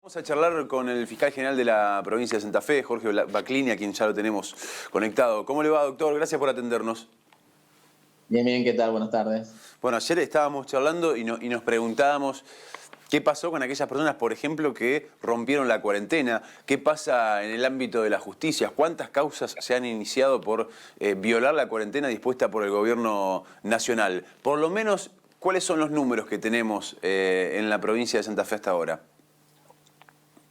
Vamos a charlar con el fiscal general de la provincia de Santa Fe, Jorge Baclini, a quien ya lo tenemos conectado. ¿Cómo le va, doctor? Gracias por atendernos. Bien, bien, ¿qué tal? Buenas tardes. Bueno, ayer estábamos charlando y nos preguntábamos qué pasó con aquellas personas, por ejemplo, que rompieron la cuarentena. ¿Qué pasa en el ámbito de la justicia? ¿Cuántas causas se han iniciado por violar la cuarentena dispuesta por el gobierno nacional? Por lo menos, ¿cuáles son los números que tenemos en la provincia de Santa Fe hasta ahora?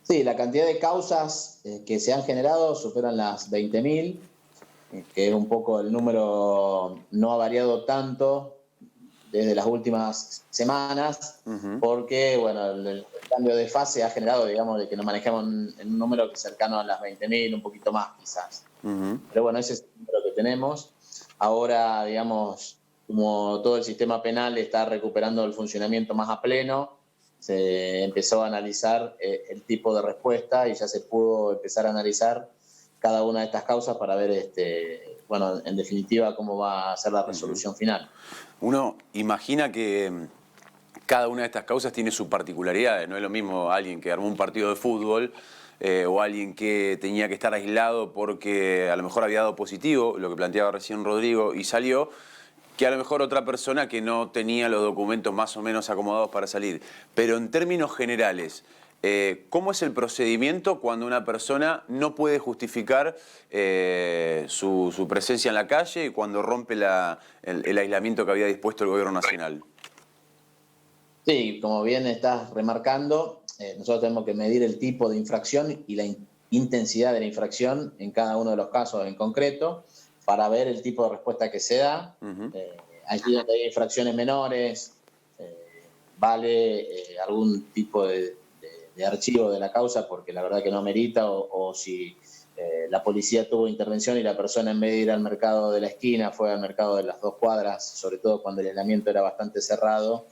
Sí, la cantidad de causas que se han generado superan las 20.000, que es un poco el número, no ha variado tanto desde las últimas semanas, porque bueno, el cambio de fase ha generado, digamos, de que nos manejamos en un número que es cercano a las 20.000, un poquito más quizás. Pero bueno, ese es el número que tenemos. Ahora, digamos, como todo el sistema penal está recuperando el funcionamiento más a pleno, se empezó a analizar el tipo de respuesta y ya se pudo empezar a analizar cada una de estas causas para ver, bueno, en definitiva, cómo va a ser la resolución final. Uno imagina que cada una de estas causas tiene sus particularidades. No es lo mismo alguien que armó un partido de fútbol o alguien que tenía que estar aislado porque a lo mejor había dado positivo, lo que planteaba recién Rodrigo, y salió, que a lo mejor otra persona que no tenía los documentos más o menos acomodados para salir. Pero en términos generales, ¿cómo es el procedimiento cuando una persona no puede justificar su presencia en la calle y cuando rompe el aislamiento que había dispuesto el gobierno nacional? Sí, como bien estás remarcando, nosotros tenemos que medir el tipo de infracción y la intensidad de la infracción en cada uno de los casos en concreto para ver el tipo de respuesta que se da. Allí donde hay infracciones menores, vale algún tipo de archivo de la causa porque la verdad que no amerita, o si la policía tuvo intervención y la persona en vez de ir al mercado de la esquina fue al mercado de las 2 cuadras, sobre todo cuando el aislamiento era bastante cerrado.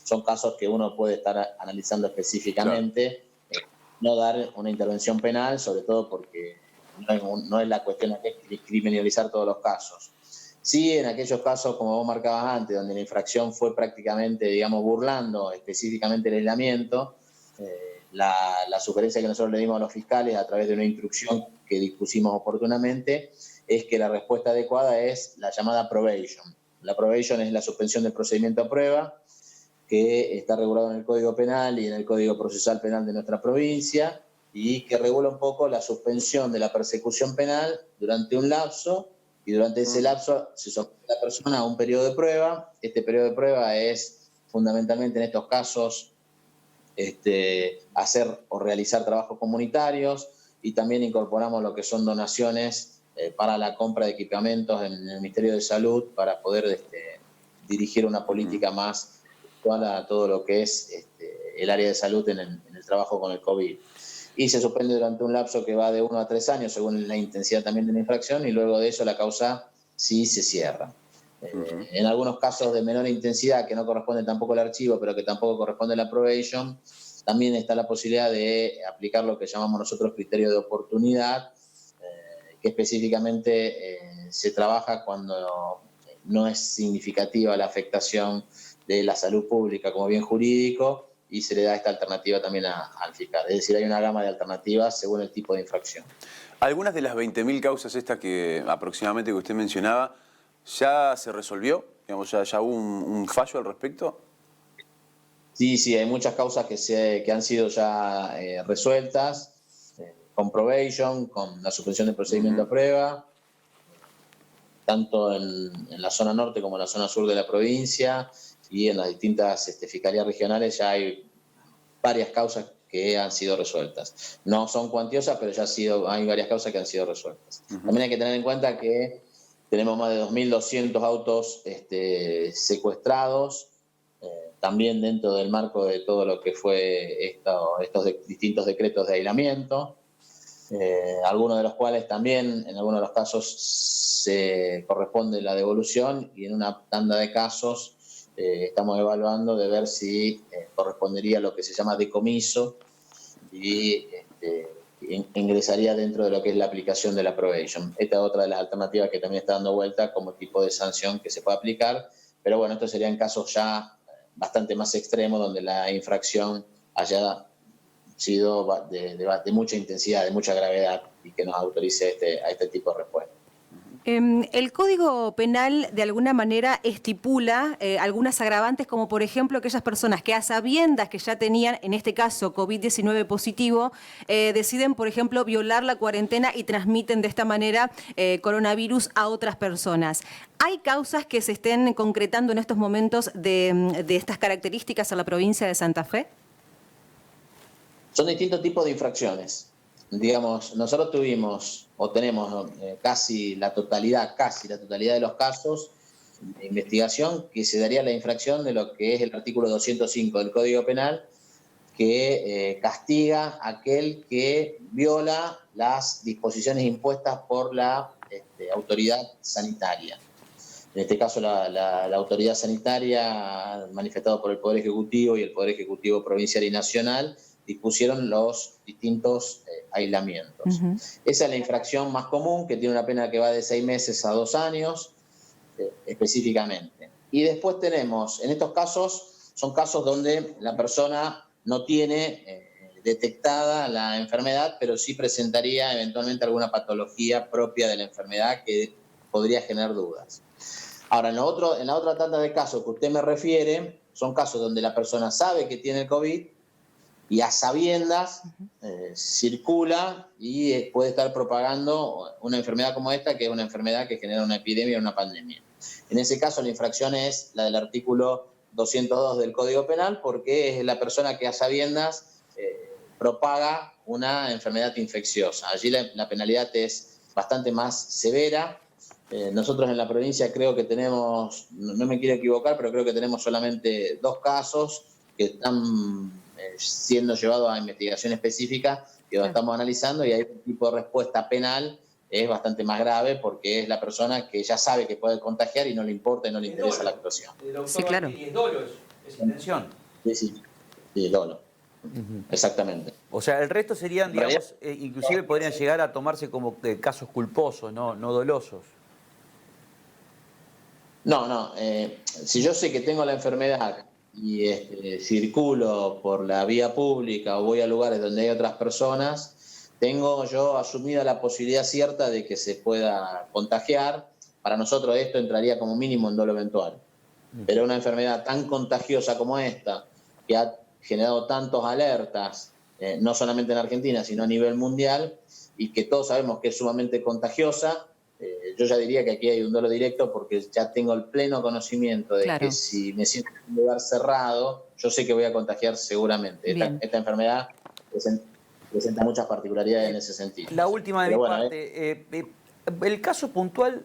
Son casos que uno puede estar analizando específicamente, claro. No dar una intervención penal, sobre todo porque no es la cuestión de criminalizar todos los casos. Sí, en aquellos casos, como vos marcabas antes, donde la infracción fue prácticamente, digamos, burlando específicamente el aislamiento, la sugerencia que nosotros le dimos a los fiscales a través de una instrucción que dispusimos oportunamente es que la respuesta adecuada es la llamada probation. La probation es la suspensión del procedimiento a prueba, que está regulado en el Código Penal y en el Código Procesal Penal de nuestra provincia, y que regula un poco la suspensión de la persecución penal durante un lapso, y durante ese lapso se somete a la persona a un periodo de prueba. Este periodo de prueba es fundamentalmente en estos casos hacer o realizar trabajos comunitarios, y también incorporamos lo que son donaciones para la compra de equipamientos en el Ministerio de Salud para poder dirigir una política más a todo lo que es el área de salud en el trabajo con el COVID. Y se suspende durante un lapso que va de 1 a 3 años, según la intensidad también de la infracción, y luego de eso la causa sí se cierra. En algunos casos de menor intensidad, que no corresponde tampoco al archivo, pero que tampoco corresponde a la probation, también está la posibilidad de aplicar lo que llamamos nosotros criterio de oportunidad, que específicamente se trabaja cuando no es significativa la afectación de la salud pública como bien jurídico, y se le da esta alternativa también al fiscal. Es decir, hay una gama de alternativas según el tipo de infracción. Algunas de las 20.000 causas estas que aproximadamente que usted mencionaba, ¿ya se resolvió? Digamos, ¿ya hubo un fallo al respecto? Sí, hay muchas causas que han sido ya resueltas, con probation, con la suspensión del procedimiento a prueba, tanto en la zona norte como en la zona sur de la provincia, y en las distintas fiscalías regionales ya hay varias causas que han sido resueltas. No son cuantiosas, pero ya hay varias causas que han sido resueltas. También hay que tener en cuenta que tenemos más de 2.200 autos secuestrados, también dentro del marco de todo lo que fue estos distintos decretos de aislamiento, algunos de los cuales también en algunos de los casos se corresponde la devolución, y en una tanda de casos estamos evaluando de ver si correspondería lo que se llama decomiso y ingresaría dentro de lo que es la aplicación de la probation. Esta es otra de las alternativas que también está dando vuelta como tipo de sanción que se puede aplicar, pero bueno, estos serían casos ya bastante más extremos donde la infracción haya sido de mucha intensidad, de mucha gravedad, y que nos autorice a este tipo de respuesta. El Código Penal de alguna manera estipula algunas agravantes, como por ejemplo aquellas personas que a sabiendas que ya tenían, en este caso COVID-19 positivo, deciden por ejemplo violar la cuarentena y transmiten de esta manera coronavirus a otras personas. ¿Hay causas que se estén concretando en estos momentos de estas características en la provincia de Santa Fe? Son distintos tipos de infracciones. Digamos, nosotros tuvimos o tenemos casi la totalidad de los casos de investigación que se daría la infracción de lo que es el artículo 205 del Código Penal, que castiga a aquel que viola las disposiciones impuestas por la autoridad sanitaria. En este caso, la autoridad sanitaria, manifestada por el Poder Ejecutivo y el Poder Ejecutivo provincial y nacional, dispusieron los distintos aislamientos. Uh-huh. Esa es la infracción más común, que tiene una pena que va de 6 meses a 2 años, específicamente. Y después tenemos, en estos casos, son casos donde la persona no tiene detectada la enfermedad, pero sí presentaría eventualmente alguna patología propia de la enfermedad que podría generar dudas. Ahora, en la otra tanda de casos que usted me refiere, son casos donde la persona sabe que tiene el COVID y a sabiendas circula y puede estar propagando una enfermedad como esta, que es una enfermedad que genera una epidemia o una pandemia. En ese caso, la infracción es la del artículo 202 del Código Penal, porque es la persona que a sabiendas propaga una enfermedad infecciosa. Allí la penalidad es bastante más severa. Nosotros en la provincia creo que tenemos, no me quiero equivocar, pero creo que tenemos solamente 2 casos que están siendo llevados a investigación específica, que lo estamos analizando, y hay un tipo de respuesta penal es bastante más grave, porque es la persona que ya sabe que puede contagiar y no le importa y no le interesa la actuación. Sí, claro. Y es dolo, es intención. Sí, dolo. Exactamente. O sea, el resto serían, digamos, inclusive podrían llegar a tomarse como casos culposos, no dolosos. No, si yo sé que tengo la enfermedad y circulo por la vía pública o voy a lugares donde hay otras personas, tengo yo asumida la posibilidad cierta de que se pueda contagiar. Para nosotros esto entraría como mínimo en dolo eventual. Pero una enfermedad tan contagiosa como esta, que ha generado tantos alertas, no solamente en Argentina, sino a nivel mundial, y que todos sabemos que es sumamente contagiosa, yo ya diría que aquí hay un dolo directo, porque ya tengo el pleno conocimiento de que si me siento en un lugar cerrado, yo sé que voy a contagiar seguramente. Esta enfermedad presenta muchas particularidades en ese sentido. La última de mi parte, el caso puntual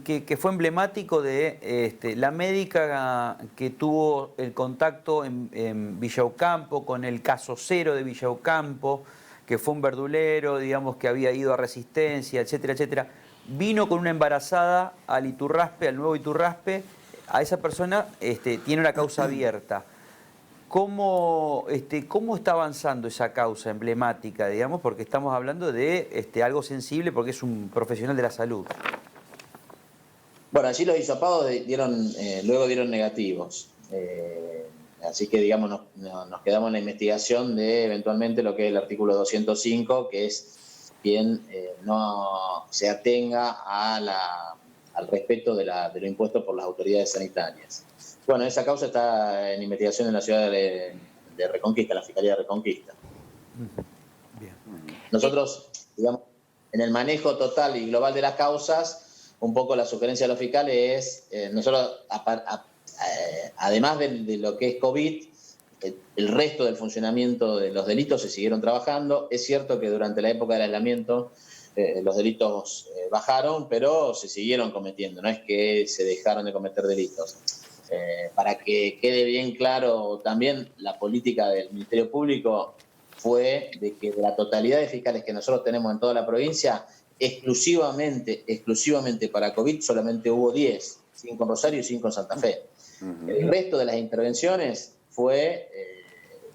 que fue emblemático de la médica que tuvo el contacto en Villa Ocampo, con el caso 0 de Villa Ocampo, que fue un verdulero, digamos, que había ido a Resistencia, etcétera, etcétera. Vino con una embarazada al Iturraspe, al nuevo Iturraspe. A esa persona tiene una causa abierta. ¿Cómo está avanzando esa causa emblemática, digamos? Porque estamos hablando de algo sensible, porque es un profesional de la salud. Bueno, allí los hisopados luego dieron negativos. Así que, digamos, nos quedamos en la investigación de eventualmente lo que es el artículo 205, que es quien no se atenga al respeto de lo impuesto por las autoridades sanitarias. Bueno, esa causa está en investigación en la ciudad de Reconquista, la Fiscalía de Reconquista. Bien. Nosotros, digamos, en el manejo total y global de las causas, un poco la sugerencia de los fiscales es, nosotros, además de lo que es COVID, el resto del funcionamiento de los delitos se siguieron trabajando. Es cierto que durante la época del aislamiento los delitos bajaron, pero se siguieron cometiendo, no es que se dejaron de cometer delitos. Para que quede bien claro también, la política del Ministerio Público fue de que de la totalidad de fiscales que nosotros tenemos en toda la provincia, exclusivamente para COVID solamente hubo 10, 5 en Rosario y 5 en Santa Fe. El resto de las intervenciones fue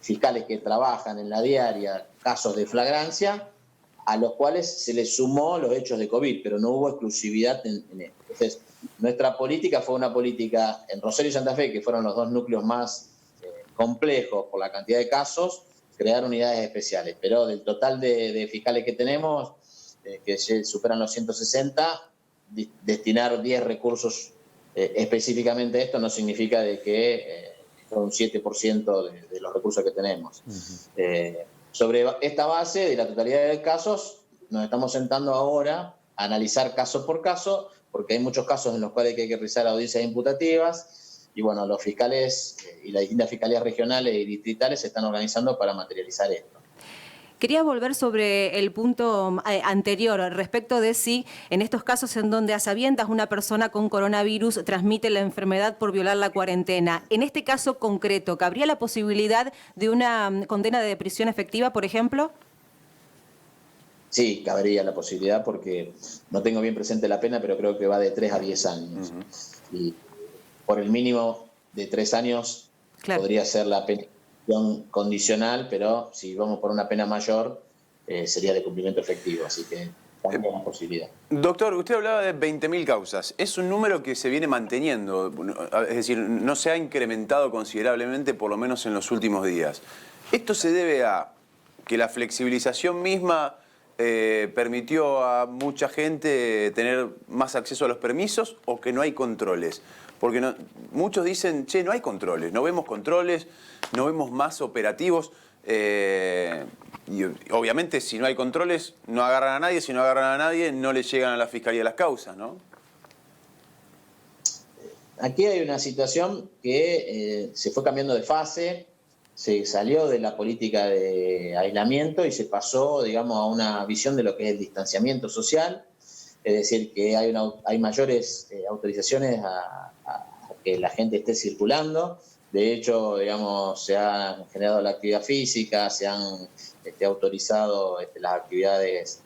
fiscales que trabajan en la diaria casos de flagrancia, a los cuales se les sumó los hechos de COVID, pero no hubo exclusividad en esto. Entonces, nuestra política fue una política en Rosario y Santa Fe, que fueron los 2 núcleos más complejos por la cantidad de casos. crear unidades especiales. Pero del total de fiscales que tenemos, que superan los 160, destinar 10 recursos específicamente a esto no significa de que un 7% de los recursos que tenemos. Sobre esta base de la totalidad de casos, nos estamos sentando ahora a analizar caso por caso, porque hay muchos casos en los cuales hay que realizar audiencias imputativas, y bueno, los fiscales y las distintas fiscalías regionales y distritales se están organizando para materializar esto. Quería volver sobre el punto anterior respecto de si en estos casos en donde a sabiendas una persona con coronavirus transmite la enfermedad por violar la cuarentena. En este caso concreto, ¿cabría la posibilidad de una condena de prisión efectiva, por ejemplo? Sí, cabría la posibilidad porque no tengo bien presente la pena, pero creo que va de 3 a 10 años. Y por el mínimo de 3 años podría ser la pena condicional, pero si vamos por una pena mayor, sería de cumplimiento efectivo, así que también una posibilidad. Doctor, usted hablaba de 20.000 causas. Es un número que se viene manteniendo, es decir, no se ha incrementado considerablemente, por lo menos en los últimos días. ¿Esto se debe a que la flexibilización misma permitió a mucha gente tener más acceso a los permisos o que no hay controles? Porque muchos dicen, che, no hay controles, no vemos controles, no vemos más operativos. Y obviamente si no hay controles no agarran a nadie, si no agarran a nadie no le llegan a la fiscalía las causas, ¿no? Aquí hay una situación que se fue cambiando de fase, se salió de la política de aislamiento y se pasó, digamos, a una visión de lo que es el distanciamiento social, es decir, que hay mayores autorizaciones a que la gente esté circulando. De hecho, digamos, se ha generado la actividad física, se han autorizado las actividades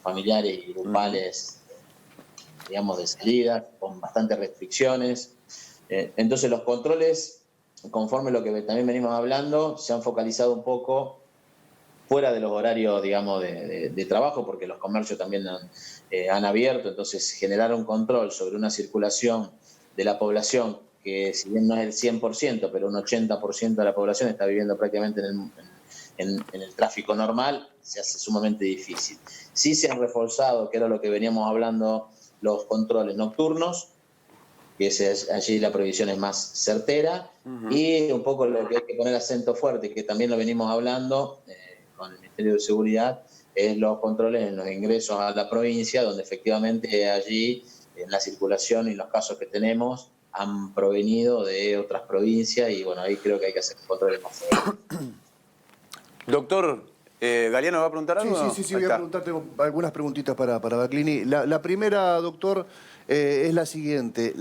familiares y grupales, digamos, de salida, con bastantes restricciones. Entonces, los controles, conforme lo que también venimos hablando, se han focalizado un poco fuera de los horarios, digamos, de trabajo, porque los comercios también han abierto. Entonces, generar un control sobre una circulación de la población que, si bien no es el 100%, pero un 80% de la población está viviendo prácticamente en el tráfico normal, se hace sumamente difícil. Sí se han reforzado, que era lo que veníamos hablando, los controles nocturnos, que allí la prohibición es más certera, y un poco lo que hay que poner acento fuerte, que también lo venimos hablando con el Ministerio de Seguridad, es los controles en los ingresos a la provincia, donde efectivamente allí, en la circulación y los casos que tenemos, han provenido de otras provincias, y bueno, ahí creo que hay que hacer controles más severos. Doctor, ¿Galeano va a preguntar algo? Sí, voy a preguntar, tengo algunas preguntitas para Baclini. La primera, doctor, es la siguiente.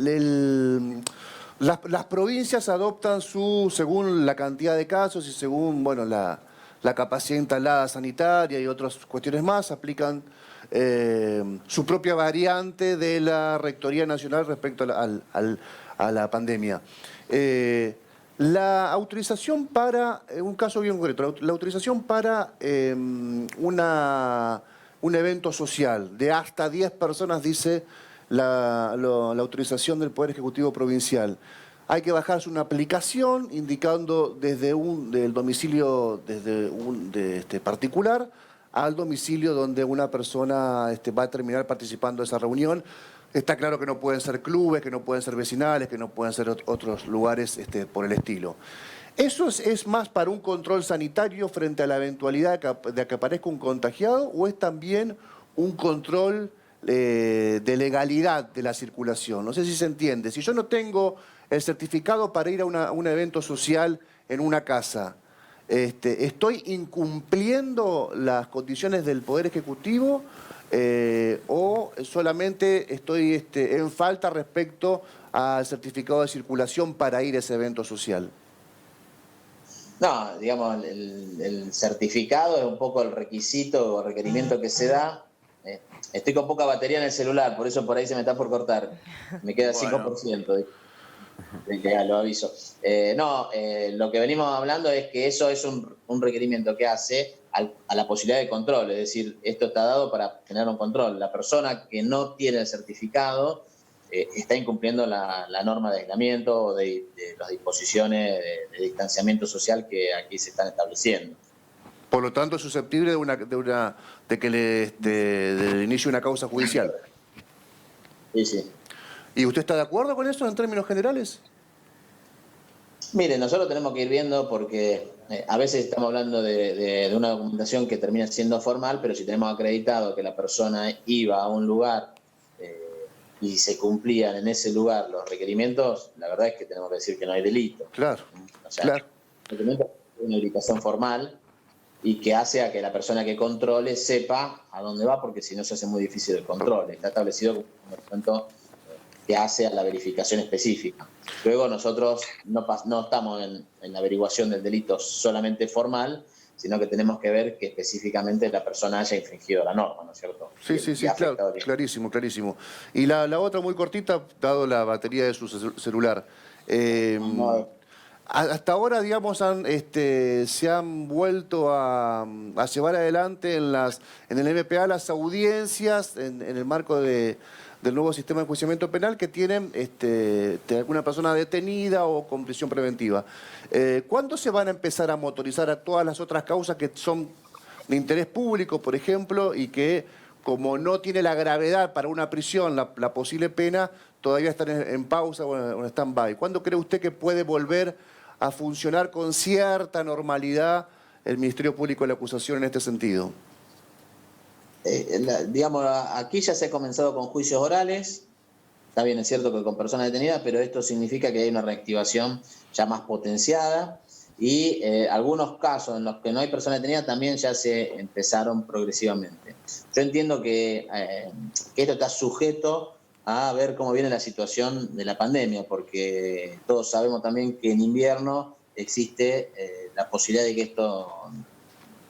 Las provincias adoptan según la cantidad de casos y según, bueno, la capacidad instalada sanitaria y otras cuestiones más, aplican su propia variante de la Rectoría Nacional respecto a la pandemia. La autorización para, un caso bien concreto, la autorización para un evento social de hasta 10 personas, dice la autorización del Poder Ejecutivo Provincial. Hay que bajarse una aplicación indicando del domicilio particular al domicilio donde una persona va a terminar participando de esa reunión. Está claro que no pueden ser clubes, que no pueden ser vecinales, que no pueden ser otros lugares por el estilo. ¿Eso es más para un control sanitario frente a la eventualidad de que aparezca un contagiado o es también un control de legalidad de la circulación? No sé si se entiende. Si yo no tengo el certificado para ir a un evento social en una casa, ¿estoy incumpliendo las condiciones del Poder Ejecutivo o solamente estoy en falta respecto al certificado de circulación para ir a ese evento social? No, digamos, el certificado es un poco el requisito o requerimiento que se da. Estoy con poca batería en el celular, por eso por ahí se me está por cortar. Me queda 5%. Ya lo aviso. Lo que venimos hablando es que eso es un requerimiento que hace a la posibilidad de control. Es decir, esto está dado para generar un control. La persona que no tiene el certificado está incumpliendo la norma de aislamiento o de las disposiciones de distanciamiento social que aquí se están estableciendo. Por lo tanto, es susceptible de que le inicie una causa judicial. Sí, sí. ¿Y usted está de acuerdo con eso en términos generales? Mire, nosotros tenemos que ir viendo porque a veces estamos hablando de una documentación que termina siendo formal, pero si tenemos acreditado que la persona iba a un lugar y se cumplían en ese lugar los requerimientos, la verdad es que tenemos que decir que no hay delito. Claro, O sea, claro. el documento es una indicación formal y que hace a que la persona que controle sepa a dónde va, porque si no se hace muy difícil el control. Está establecido como un documento que hace a la verificación específica. Luego nosotros no estamos en la averiguación del delito solamente formal, sino que tenemos que ver que específicamente la persona haya infringido la norma, ¿no es cierto? Sí, claro, clarísimo, clarísimo. Y la otra muy cortita, dado la batería de su celular. Hasta ahora, digamos, se han vuelto a llevar adelante en el MPA las audiencias en el marco del nuevo sistema de enjuiciamiento penal que tienen alguna persona detenida o con prisión preventiva. ¿Cuándo se van a empezar a motorizar a todas las otras causas que son de interés público, por ejemplo, y que como no tiene la gravedad para una prisión, la posible pena, todavía están en pausa o en stand-by? ¿Cuándo cree usted que puede volver a funcionar con cierta normalidad el Ministerio Público de la Acusación en este sentido? Digamos, aquí ya se ha comenzado con juicios orales. Está bien, es cierto que con personas detenidas, pero esto significa que hay una reactivación ya más potenciada y algunos casos en los que no hay personas detenidas también ya se empezaron progresivamente. Yo entiendo que esto está sujeto a ver cómo viene la situación de la pandemia, porque todos sabemos también que en invierno existe la posibilidad de que esto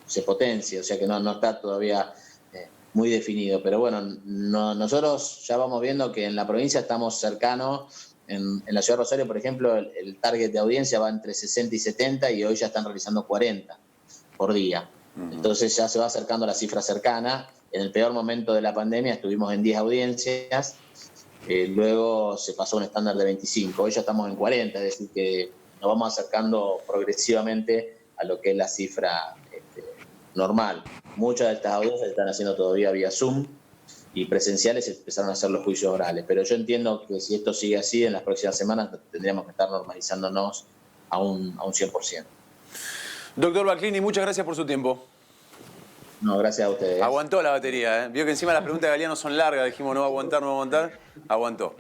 se potencie, o sea que no está todavía muy definido. Pero bueno, nosotros ya vamos viendo que en la provincia estamos cercanos. En la ciudad de Rosario, por ejemplo, el target de audiencia va entre 60 y 70 y hoy ya están realizando 40 por día. Entonces ya se va acercando a la cifra cercana. En el peor momento de la pandemia estuvimos en 10 audiencias, luego se pasó a un estándar de 25, hoy ya estamos en 40, es decir que nos vamos acercando progresivamente a lo que es la cifra normal. Muchas de estas audiencias se están haciendo todavía vía Zoom y presenciales empezaron a hacer los juicios orales. Pero yo entiendo que si esto sigue así, en las próximas semanas tendríamos que estar normalizándonos a un 100%. Doctor Baclini, muchas gracias por su tiempo. No, gracias a ustedes. Aguantó la batería, ¿eh? Vio que encima las preguntas de Galeano son largas, dijimos no va a aguantar, Aguantó.